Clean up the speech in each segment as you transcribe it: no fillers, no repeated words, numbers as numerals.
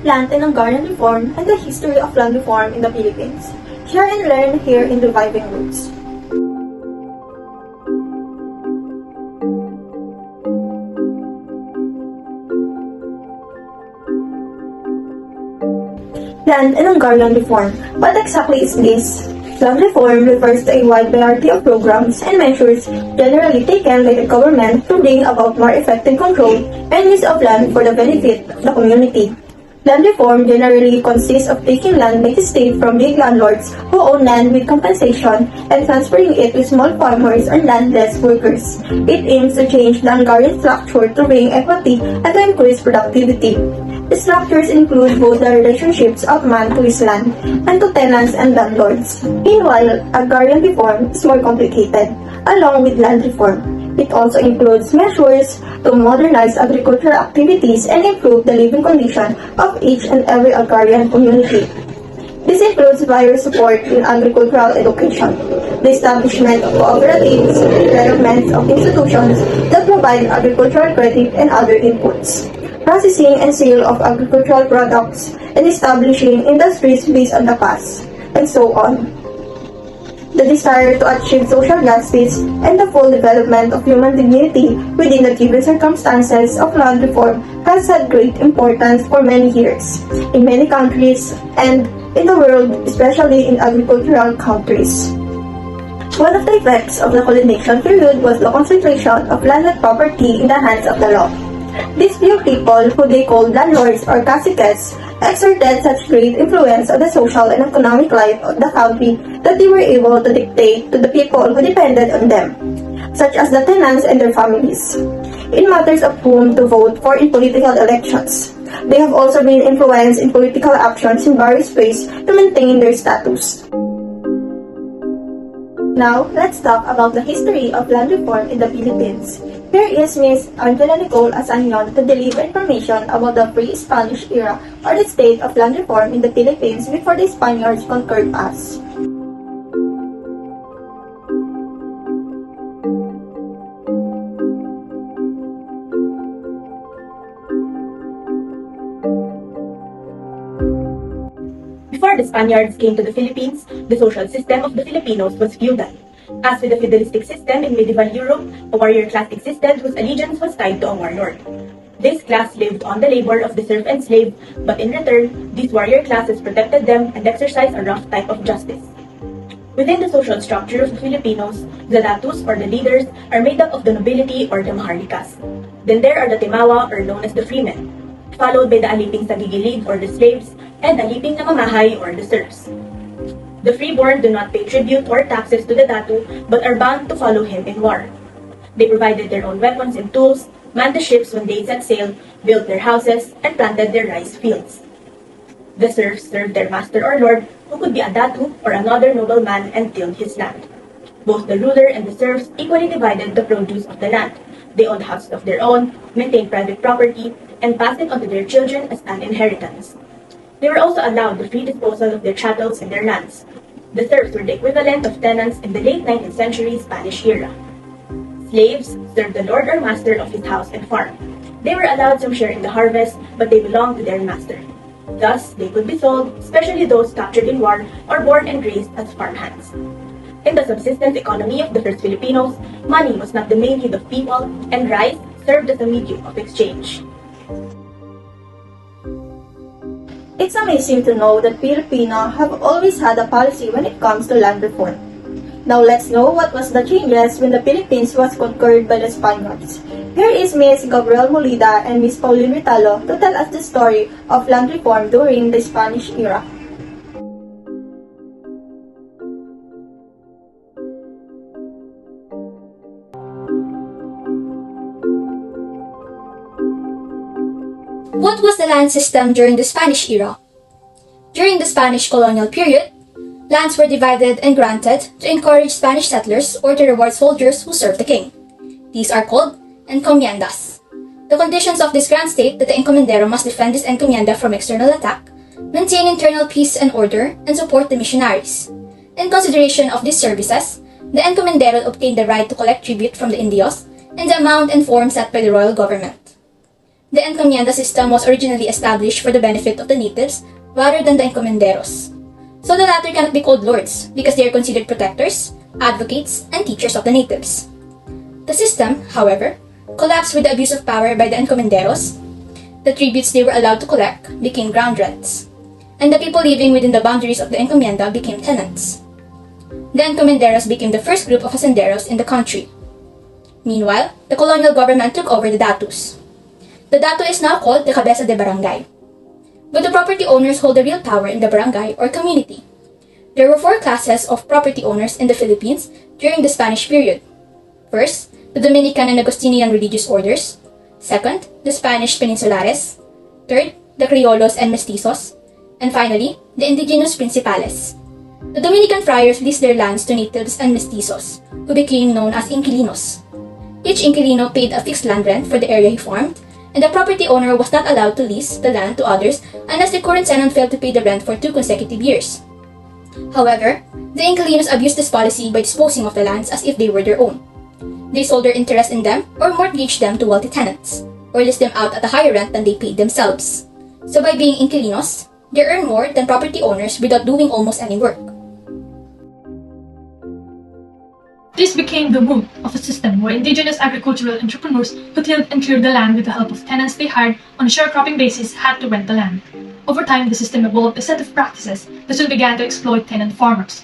Land and Agrarian Reform, and the history of land reform in the Philippines. Share and learn here in Reviving Roots. Land and Agrarian Reform. What exactly is this? Land reform refers to a wide variety of programs and measures generally taken by the government to bring about more effective control and use of land for the benefit of the community. Land reform generally consists of taking land by the state from big landlords who own land with compensation and transferring it to small farmers or landless workers. It aims to change the agrarian structure to bring equity and to increase productivity. The structures include both the relationships of man to his land and to tenants and landlords. Meanwhile, agrarian reform is more complicated, along with land reform. It also includes measures to modernize agricultural activities and improve the living condition of each and every agrarian community. This includes various support in agricultural education, the establishment of cooperatives, and development of institutions that provide agricultural credit and other inputs, processing and sale of agricultural products, and establishing industries based on the past, and so on. The desire to achieve social justice and the full development of human dignity within the given circumstances of land reform has had great importance for many years in many countries and in the world, especially in agricultural countries. One of the effects of the colonization period was the concentration of land and property in the hands of the law. These few people, who they called landlords or caciques, exerted such great influence on the social and economic life of the country that they were able to dictate to the people who depended on them, such as the tenants and their families, in matters of whom to vote for in political elections. They have also been influenced in political actions in various ways to maintain their status. Now, let's talk about the history of land reform in the Philippines. Here is Ms. Angela Nicole Asanyon to deliver information about the pre-Spanish era or the state of land reform in the Philippines before the Spaniards conquered us. Before the Spaniards came to the Philippines, the social system of the Filipinos was feudal. As with the feudalistic system in medieval Europe, a warrior class existed whose allegiance was tied to a warlord. This class lived on the labor of the serf and slave, but in return, these warrior classes protected them and exercised a rough type of justice. Within the social structure of the Filipinos, the datus or the leaders are made up of the nobility or the maharikas. Then there are the timawa or known as the freemen, followed by the aliping sa gigilid or the slaves, and aliping na mamahay or the serfs. The freeborn do not pay tribute or taxes to the datu but are bound to follow him in war. They provided their own weapons and tools, manned the ships when they set sail, built their houses, and planted their rice fields. The serfs served their master or lord, who could be a datu or another nobleman, and tilled his land. Both the ruler and the serfs equally divided the produce of the land. They owned houses of their own, maintained private property, and passed it on to their children as an inheritance. They were also allowed the free disposal of their chattels and their lands. The serfs were the equivalent of tenants in the late 19th century Spanish era. Slaves served the lord or master of his house and farm. They were allowed some share in the harvest, but they belonged to their master. Thus, they could be sold, especially those captured in war or born and raised as farmhands. In the subsistence economy of the first Filipinos, money was not the main need of people, and rice served as a medium of exchange. It's amazing to know that Filipinos have always had a policy when it comes to land reform. Now let's know what was the changes when the Philippines was conquered by the Spaniards. Here is Ms. Gabriel Molida and Ms. Pauline Ritalo to tell us the story of land reform during the Spanish era. What was the land system during the Spanish era? During the Spanish colonial period, lands were divided and granted to encourage Spanish settlers or to reward soldiers who served the king. These are called encomiendas. The conditions of this grant state that the encomendero must defend this encomienda from external attack, maintain internal peace and order, and support the missionaries. In consideration of these services, the encomendero obtained the right to collect tribute from the indios and the amount and form set by the royal government. The encomienda system was originally established for the benefit of the natives rather than the encomenderos. So the latter cannot be called lords because they are considered protectors, advocates, and teachers of the natives. The system, however, collapsed with the abuse of power by the encomenderos. The tributes they were allowed to collect became ground rents, and the people living within the boundaries of the encomienda became tenants. The encomenderos became the first group of hacenderos in the country. Meanwhile, the colonial government took over the datus. The datu is now called the cabeza de barangay. But the property owners hold the real power in the barangay or community. There were 4 classes of property owners in the Philippines during the Spanish period. First, the Dominican and Agustinian religious orders. Second, the Spanish Peninsulares. Third, the Criollos and Mestizos. And finally, the indigenous principales. The Dominican friars leased their lands to natives and mestizos, who became known as inquilinos. Each inquilino paid a fixed land rent for the area he farmed, and the property owner was not allowed to lease the land to others unless the current tenant failed to pay the rent for 2 consecutive years. However, the inquilinos abused this policy by disposing of the lands as if they were their own. They sold their interest in them or mortgaged them to wealthy tenants, or leased them out at a higher rent than they paid themselves. So by being inquilinos, they earn more than property owners without doing almost any work. This became the root of a system where indigenous agricultural entrepreneurs who tilled and cleared the land with the help of tenants they hired on a sharecropping basis had to rent the land. Over time, the system evolved a set of practices that soon began to exploit tenant farmers.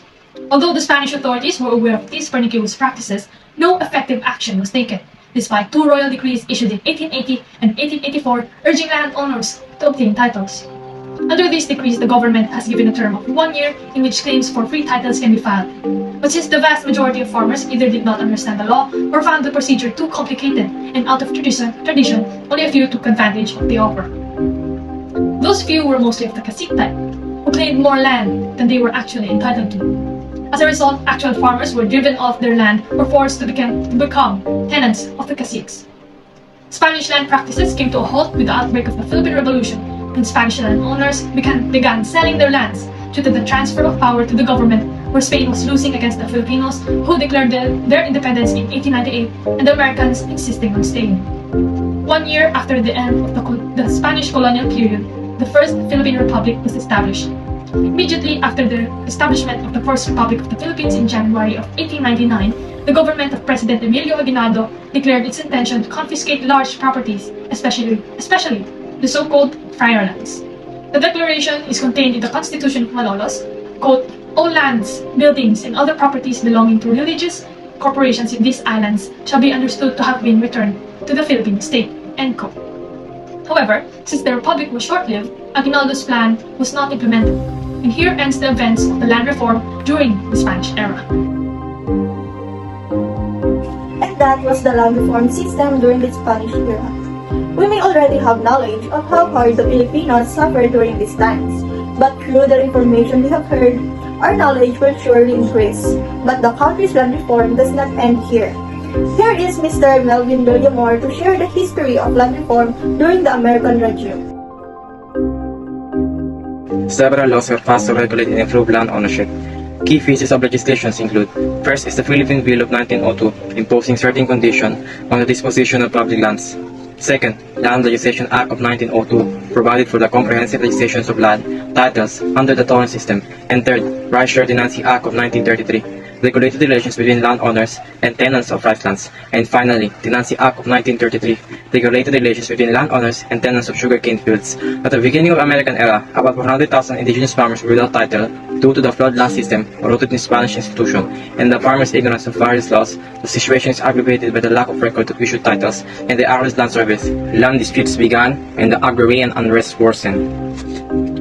Although the Spanish authorities were aware of these pernicious practices, no effective action was taken, despite 2 royal decrees issued in 1880 and 1884 urging landowners to obtain titles. Under these decrees, the government has given a term of 1 year in which claims for free titles can be filed. But since the vast majority of farmers either did not understand the law or found the procedure too complicated and out of tradition, only a few took advantage of the offer. Those few were mostly of the cacique type, who claimed more land than they were actually entitled to. As a result, actual farmers were driven off their land or forced to become tenants of the caciques. Spanish land practices came to a halt with the outbreak of the Philippine Revolution, and Spanish landowners began selling their lands due to the transfer of power to the government, where Spain was losing against the Filipinos, who declared their independence in 1898, and the Americans insisting on staying. 1 year after the end of the Spanish colonial period, the First Philippine Republic was established. Immediately after the establishment of the First Republic of the Philippines in January of 1899, the government of President Emilio Aguinaldo declared its intention to confiscate large properties, especially the so-called friar lands. The declaration is contained in the Constitution of Malolos, quote, "All lands, buildings, and other properties belonging to religious corporations in these islands shall be understood to have been returned to the Philippine state," end quote. However, since the Republic was short-lived, Aguinaldo's plan was not implemented, and here ends the events of the land reform during the Spanish era. And that was the land reform system during the Spanish era. We may already have knowledge of how hard the Filipinos suffered during these times, but through the information we have heard, our knowledge will surely increase. But the country's land reform does not end here. Here is Mr. Melvin Villamor to share the history of land reform during the American regime. Several laws were passed to regulate and improve land ownership. Key pieces of legislation include: first is the Philippine Bill of 1902, imposing certain conditions on the disposition of public lands. Second, Land Legislation Act of 1902 provided for the comprehensive legislations of land titles under the torrent system. And third, Rice Share Tenancy Act of 1933 regulated relations between landowners and tenants of rice lands. And finally, Tenancy Act of 1933 regulated relations between landowners and tenants of sugarcane fields. At the beginning of the American era, about 100,000 indigenous farmers were without title due to the flood land system rooted in Spanish institution and the farmers' ignorance of various laws. The situation is aggravated by the lack of record of issued titles and the arduous land service. Land disputes began and the agrarian unrest worsened.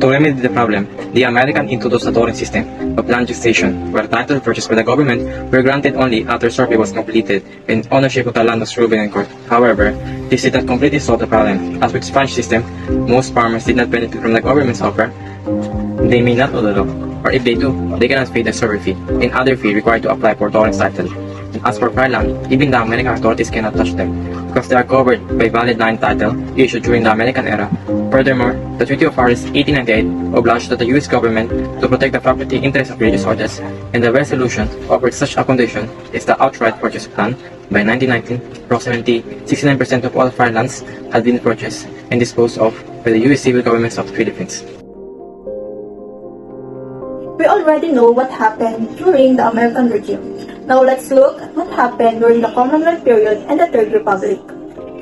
To remedy the problem, the American introduced a torrent system of land legislation, where title purchased by the government were granted only after survey was completed and ownership of the land was proven in court. However, this did not completely solve the problem. As with the Spanish system, most farmers did not benefit from the government's offer. They may not know the law, or if they do, they cannot pay the survey fee and other fee required to apply for torrent title. And as for prior land, even the American authorities cannot touch them, because they are covered by valid land title issued during the American era. Furthermore, the Treaty of Paris 1898 obliged the U.S. government to protect the property interests of religious orders, and the resolution offered such a condition is the outright purchase of land, By 1919, approximately 69% of all farmlands had been purchased and disposed of by the U.S. civil governments of the Philippines. We already know what happened during the American regime. Now let's look at what happened during the Commonwealth period and the Third Republic.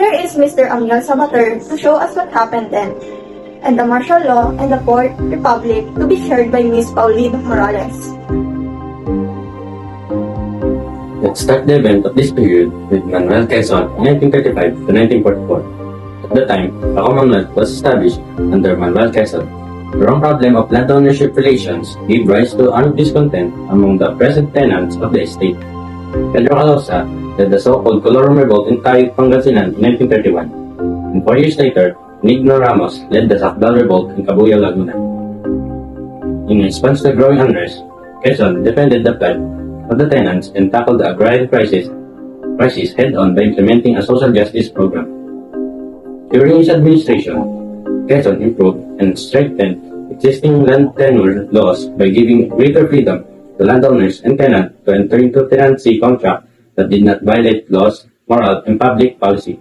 Here is Mr. Amiel Samater to show us what happened then, and the martial law and the Fourth Republic to be shared by Ms. Pauline Morales. Let's start the event of this period with Manuel Quezon in 1935 to 1944. At the time, the Commonwealth was established under Manuel Quezon. The wrong problem of land ownership relations gave rise to armed discontent among the present tenants of the estate. Pedro Calosa led the so-called Colorum Revolt in Taif, Pangasinan in 1931, and 4 years later, Nigno Ramos led the Sakdal Revolt in Cabuyao, Laguna. In response to the growing unrest, Quezon defended the plight of the tenants and tackled the agrarian crisis head-on by implementing a social justice program. During his administration, Quezon improved and strengthened existing land tenure laws by giving greater freedom to landowners and tenants to enter into tenancy contracts that did not violate laws, moral, and public policy.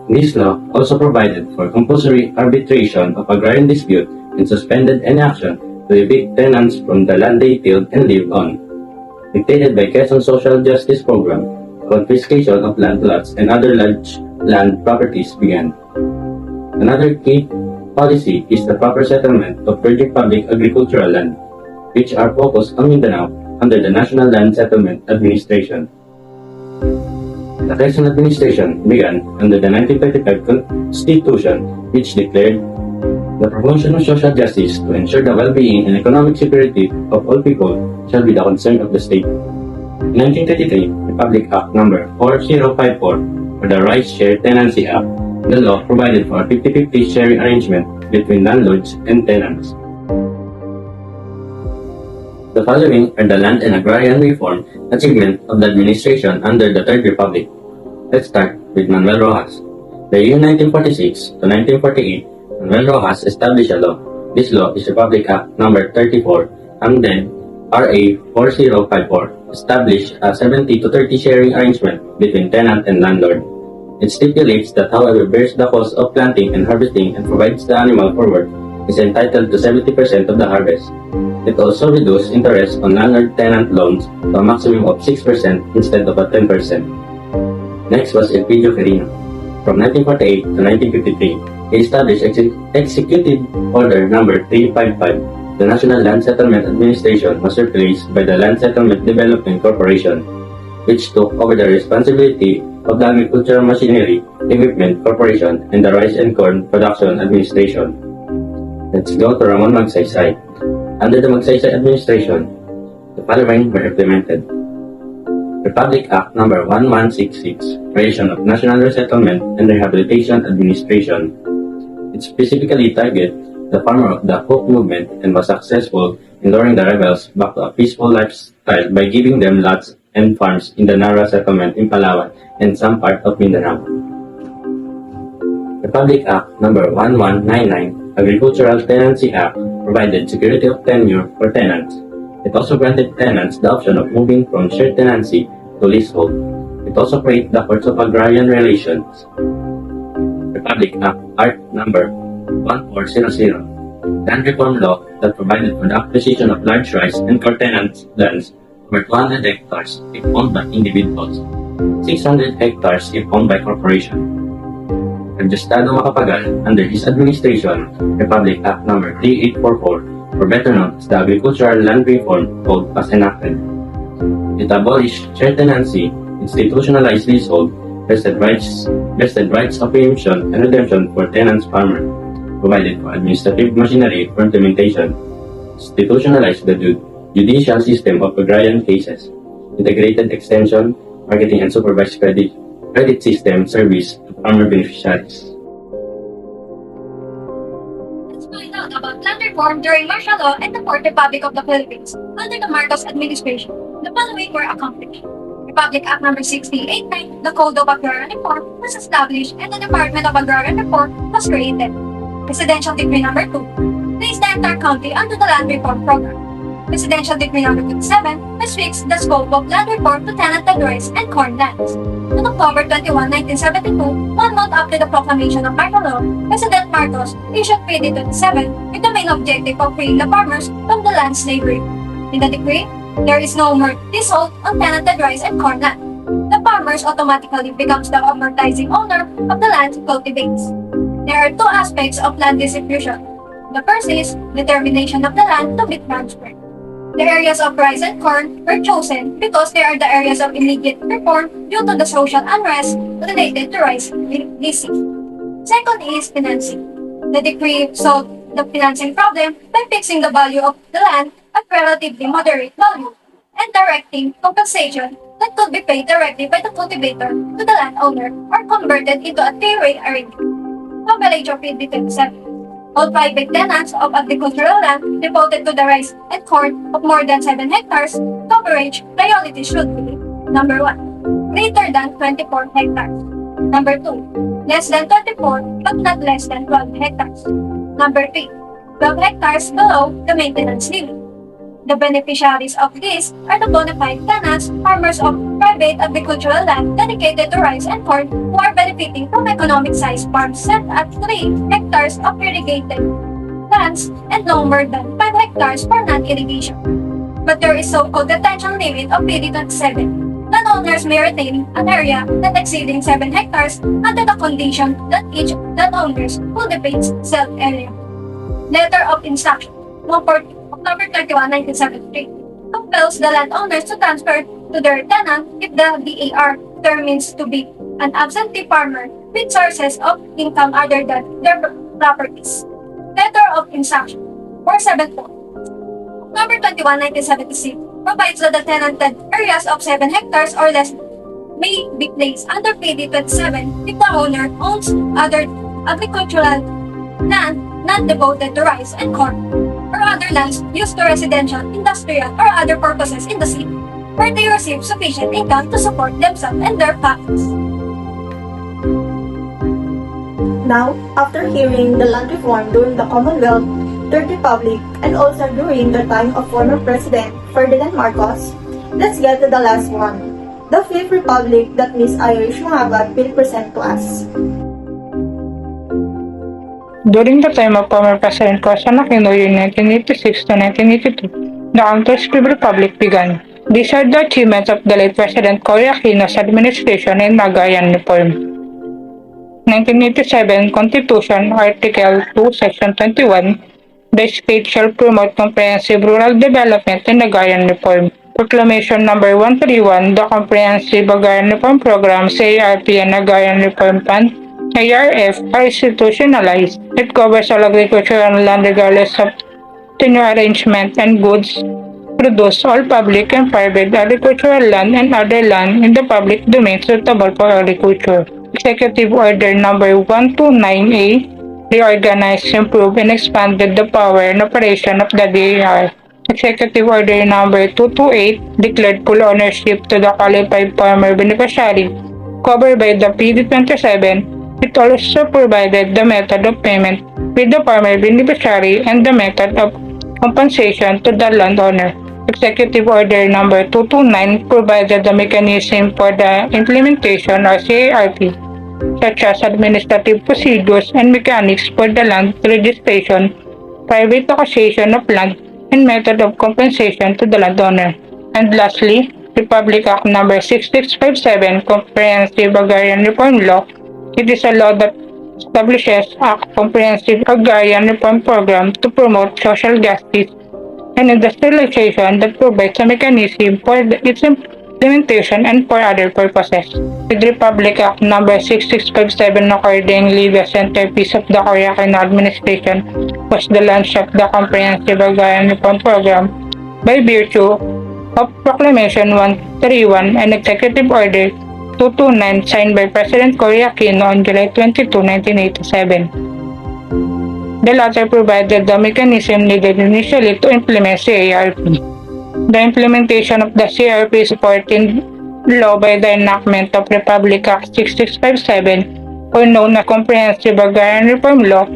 This law also provided for compulsory arbitration of agrarian dispute and suspended any action to evict tenants from the land they tilled and lived on. Dictated by Quezon's social justice program, confiscation of land lots and other large land properties began. Another key policy is the proper settlement of virgin public agricultural land, which are focused on Mindanao under the National Land Settlement Administration. The Quezon administration began under the 1935 Constitution, which declared the promotion of social justice to ensure the well-being and economic security of all people shall be the concern of the state. In 1933, Republic Act No. 4054 for the Rights Share Tenancy Act, the law provided for a 50-50 sharing arrangement between landlords and tenants. The following are the land and agrarian reform achievement of the administration under the Third Republic. Let's start with Manuel Rojas. The year 1946 to 1948, Manuel Rojas established a law. This law is Republic Act No. 34 and then RA 4054, established a 70 to 30 sharing arrangement between tenant and landlord. It stipulates that whoever bears the cost of planting and harvesting and provides the animal for work is entitled to 70% of the harvest. It also reduced interest on landlord-tenant loans to a maximum of 6% instead of a 10%. Next was Elpidio Quirino. From 1948 to 1953, he established Executive Order No. 355. The National Land Settlement Administration was replaced by the Land Settlement Development Corporation, which took over the responsibility of the Agricultural Machinery Equipment Corporation and the Rice and Corn Production Administration. Let's go to Ramon Magsaysay. Under the Magsaysay administration, the following were implemented. Republic Act No. 1166, Creation of National Resettlement and Rehabilitation Administration. It specifically targeted the farmer of the Hope movement and was successful in luring the rebels back to a peaceful lifestyle by giving them lots and farms in the Nara settlement in Palawan and some part of Mindanao. Republic Act No. 1199, Agricultural Tenancy Act, provided security of tenure for tenants. It also granted tenants the option of moving from shared tenancy to leasehold. It also created the Courts of Agrarian Relations. Republic Act Art No. 1400, Land Reform Law that provided for the acquisition of large rice and corn tenants lands over 200 hectares if owned by individuals, 600 hectares if owned by corporation. Registrado Macapagal, under his administration, Republic Act No. 3844, or better known as the Agricultural Land Reform Code, was enacted. It abolished shared tenancy, institutionalized leasehold, vested rights of preemption and redemption for tenants farmer, provided for administrative machinery for implementation, institutionalized the judicial system of agrarian cases, integrated extension, marketing and supervised credit system service to farmer beneficiaries. Let's find out about land reform during martial law and the Fourth Republic of the Philippines under the Marcos administration. The following were accomplished. Republic Act No. 6089, the Code of Agrarian Reform, was established and the Department of Agrarian Reform was created. Presidential Decree No. 2 placed the entire country under the Land Reform Program. Presidential Decree No. 27 restricts the scope of land reform to tenanted rice and corn lands. On October 21, 1972, 1 month after the proclamation of martial law, President Marcos issued PD 27 with the main objective of freeing the farmers from the land slavery. In the decree, there is no more leasehold on tenanted rice and corn land. The farmers automatically becomes the amortizing owner of the land he cultivates. There are two aspects of land distribution. The first is determination of the land to be transferred. The areas of rice and corn were chosen because they are the areas of immediate reform due to the social unrest related to rice leasing. Second is financing. The decree solved the financing problem by fixing the value of the land at relatively moderate value and directing compensation that could be paid directly by the cultivator to the landowner or converted into a three-way arrangement. Coverage of PID 27. All private tenants of agricultural land devoted to the rice and corn of more than 7 hectares, coverage priority should be: number 1, greater than 24 hectares. Number 2, less than 24 but not less than 12 hectares. Number 3, 12 hectares below the maintenance limit. The beneficiaries of this are the bona fide tenants, farmers of private agricultural land dedicated to rice and corn who are benefiting from economic-sized farms set at 3 hectares of irrigated lands and no more than 5 hectares for non-irrigation. But there is so-called detention limit of PD 27. Landowners may retain an area not exceeding 7 hectares under the condition that each landowner cultivates said area. Letter of Instruction, October 31, 1973, compels the landowners to transfer to their tenant if the DAR determines to be an absentee farmer with sources of income other than their properties. Letter of Instruction 474, October 21, 1976, provides that the tenanted areas of 7 hectares or less may be placed under PD 27 if the owner owns other agricultural land not devoted to rice and corn, or other lands used to residential, industrial, or other purposes in the city, where they receive sufficient income to support themselves and their families. Now, after hearing the land reform during the Commonwealth, Third Republic, and also during the time of former President Ferdinand Marcos, let's get to the last one, the Fifth Republic that Miss Irish Mungabad will present to us. During the time of former President Corazon Aquino in 1986 to 1982, the Country's Fifth Republic began. These are the achievements of the late President Cory Aquino's administration in agrarian reform. 1987 Constitution, Article 2, Section 21, the state shall promote comprehensive rural development and agrarian reform. Proclamation Number 131, the Comprehensive Agrarian Reform Program, CARP, and Agrarian Reform Fund, ARF, are institutionalized. It covers all agricultural land regardless of tenure arrangement and goods produced. All public and private agricultural land and other land in the public domain suitable for agriculture. Executive Order Number 129A reorganized, improved, and expanded the power and operation of the DAR. Executive Order Number 228 declared full ownership to the qualified farmer beneficiary covered by the PD 27. It also provided the method of payment with the farmer beneficiary and the method of compensation to the landowner. Executive Order Number 229 provided the mechanism for the implementation of CARP, such as administrative procedures and mechanics for the land registration, private acquisition of land, and method of compensation to the landowner. And lastly, Republic Act Number 6657, Comprehensive Agrarian Reform Law. It is a law that establishes a comprehensive agrarian reform program to promote social justice and industrialization that provides a mechanism for its implementation and for other purposes. With Republic Act Number 6657 accordingly, the centerpiece of the Cory Aquino administration was the launch of the Comprehensive Agrarian Reform Program by virtue of Proclamation 131 and Executive Order 229 signed by President Cory Aquino on July 22, 1987. The latter provided the mechanism needed initially to implement CARP. The implementation of the CARP is supported in law by the enactment of Republic Act 6657, or known as Comprehensive Agrarian Reform Law,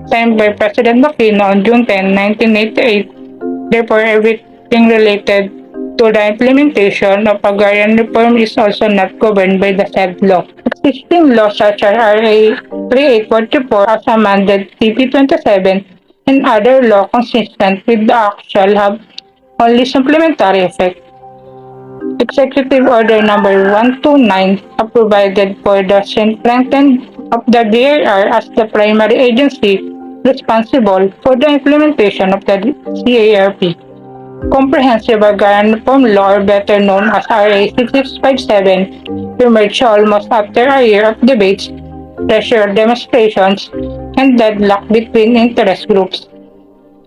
signed by President Aquino on June 10, 1988. Therefore, every being related to the implementation of agrarian reform is also not governed by the said law. Existing laws such as RA 3844 as amended TP 27 and other law consistent with the actual have only supplementary effect. Executive Order Number 129 have provided for the strengthening of the DIR as the primary agency responsible for the implementation of the CARP. Comprehensive Agrarian Reform Law, or better known as RA 6657, emerged almost after a year of debates, pressure demonstrations, and deadlock between interest groups.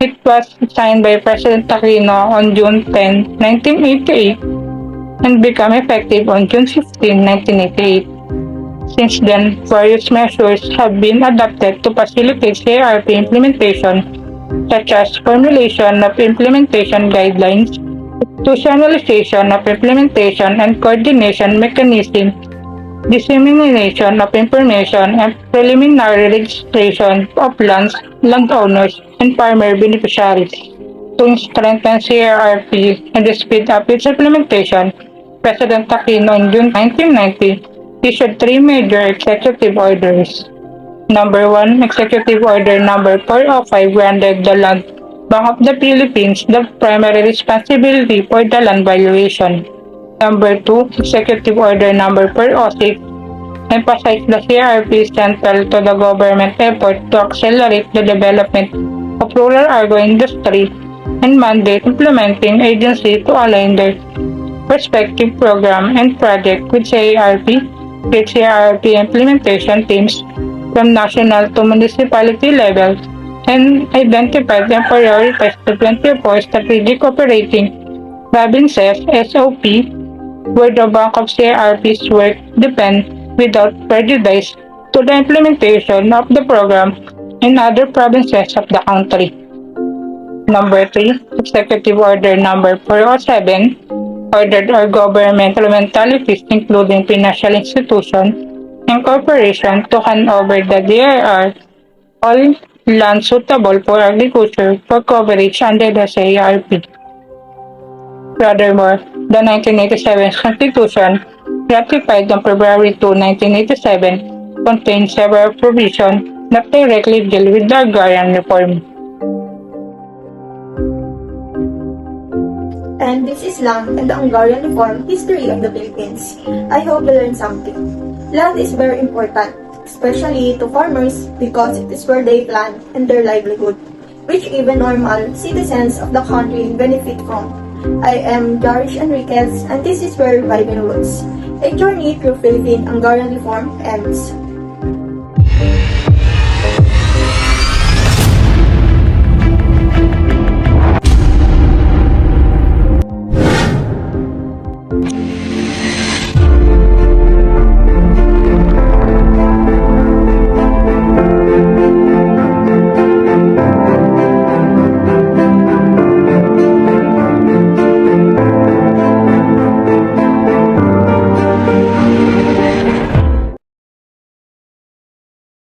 It was signed by President Aquino on June 10, 1988 and became effective on June 15, 1988. Since then, various measures have been adopted to facilitate CARP implementation, such as formulation of implementation guidelines, institutionalization of implementation and coordination mechanisms, dissemination of information, and preliminary registration of lands, landowners, and farmer beneficiaries. To strengthen CARP and speed up its implementation, President Aquino in June 1990 issued three major executive orders. Number 1, Executive Order Number 405 granted the Land Bank of the Philippines the primary responsibility for the land valuation. Number 2, Executive Order Number 406 emphasized the CRP is central to the government effort to accelerate the development of rural agro industry and mandate implementing agencies to align their respective program and project with CARP, with CARP implementation teams from national to municipality level, and identified and prioritized the 24 strategic operating provinces SOP where the bulk of CARP's work depends without prejudice to the implementation of the program in other provinces of the country. Number 3, Executive Order Number 407 ordered our government instrumentalities including financial institutions and corporations to hand over the DIR all land suitable for agriculture for coverage under the CARP. Furthermore, the 1987 Constitution, ratified on February 2, 1987, contains several provisions that directly deal with the agrarian reform. And this is land and the agrarian reform history of the Philippines. I hope you learned something. Land is very important, especially to farmers because it is where they plant and their livelihood, which even normal citizens of the country benefit from. I am Jarish Enriquez and this is where Reviving Roots, a journey through Philippine agrarian reform ends.